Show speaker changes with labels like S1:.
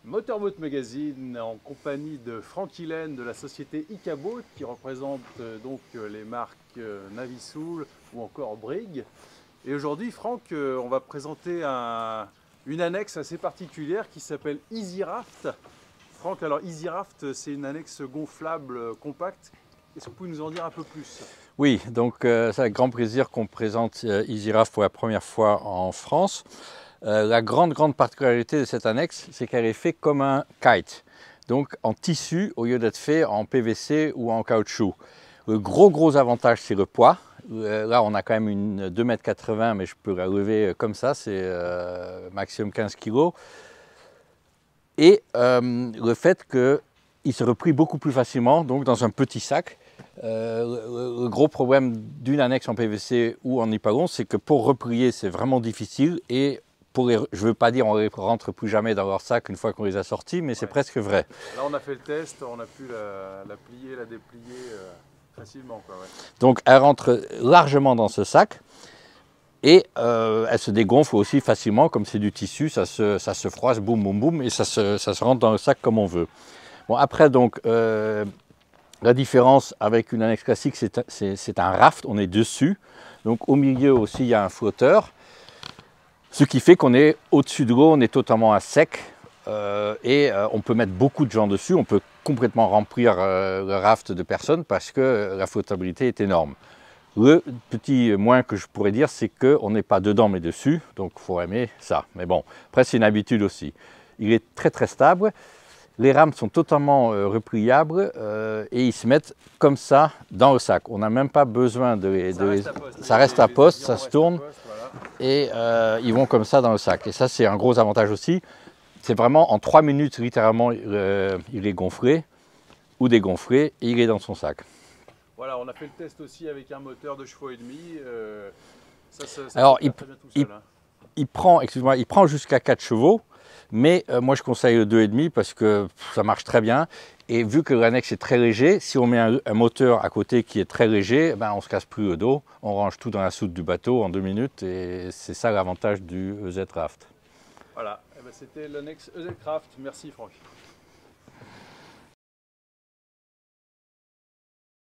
S1: Motorboat Magazine en compagnie de Franck Hillen de la société Icaboat qui représente donc les marques Navisoul ou encore Brig. Et aujourd'hui, Franck, on va présenter une annexe assez particulière qui s'appelle EasyRaft. Franck, alors EasyRaft, c'est une annexe gonflable compacte. Est-ce que vous pouvez nous en dire un peu plus?
S2: Oui, donc c'est avec grand plaisir qu'on présente EasyRaft pour la première fois en France. La grande particularité de cette annexe, c'est qu'elle est faite comme un kite, donc en tissu au lieu d'être fait en PVC ou en caoutchouc. Le gros avantage, c'est le poids. Là, on a quand même une 2,80 m, mais je peux la lever comme ça, c'est maximum 15 kg. Et le fait qu'il se replie beaucoup plus facilement, donc dans un petit sac. Le gros problème d'une annexe en PVC ou en nipalon, c'est que pour replier, c'est vraiment difficile et je ne veux pas dire on ne les rentre plus jamais dans leur sac une fois qu'on les a sortis, mais c'est presque vrai.
S1: Là, on a fait le test, on a pu la plier, la déplier facilement, quoi, ouais.
S2: Donc, elle rentre largement dans ce sac et elle se dégonfle aussi facilement, comme c'est du tissu, ça se froisse, boum, et ça se rentre dans le sac comme on veut. Bon, après, donc, la différence avec une annexe classique, c'est un raft, on est dessus. Donc, au milieu aussi, il y a un flotteur. Ce qui fait qu'on est au-dessus de l'eau, on est totalement à sec et on peut mettre beaucoup de gens dessus, on peut complètement remplir le raft de personnes parce que la flottabilité est énorme. Le petit moins que je pourrais dire, c'est qu'on n'est pas dedans mais dessus, donc il faut aimer ça. Mais bon, après c'est une habitude aussi. Il est très stable, les rames sont totalement repliables et ils se mettent comme ça dans le sac. On n'a même pas besoin de les... Ça reste à poste, ça se tourne. Et ils vont comme ça dans le sac. Et ça, c'est un gros avantage aussi. C'est vraiment en 3 minutes, littéralement, il est gonflé ou dégonflé et il est dans son sac.
S1: Voilà, on a fait le test aussi avec un moteur de 2,5 chevaux.
S2: Alors,
S1: très bien tout seul, hein.
S2: il prend jusqu'à 4 chevaux, mais moi je conseille le 2,5 parce que ça marche très bien. Et vu que l'annexe est très léger, si on met un moteur à côté qui est très léger, ben on ne se casse plus le dos. On range tout dans la soute du bateau en 2 minutes et c'est ça l'avantage du EZ Raft.
S1: Voilà, c'était l'annexe EZ Raft. Merci Franck.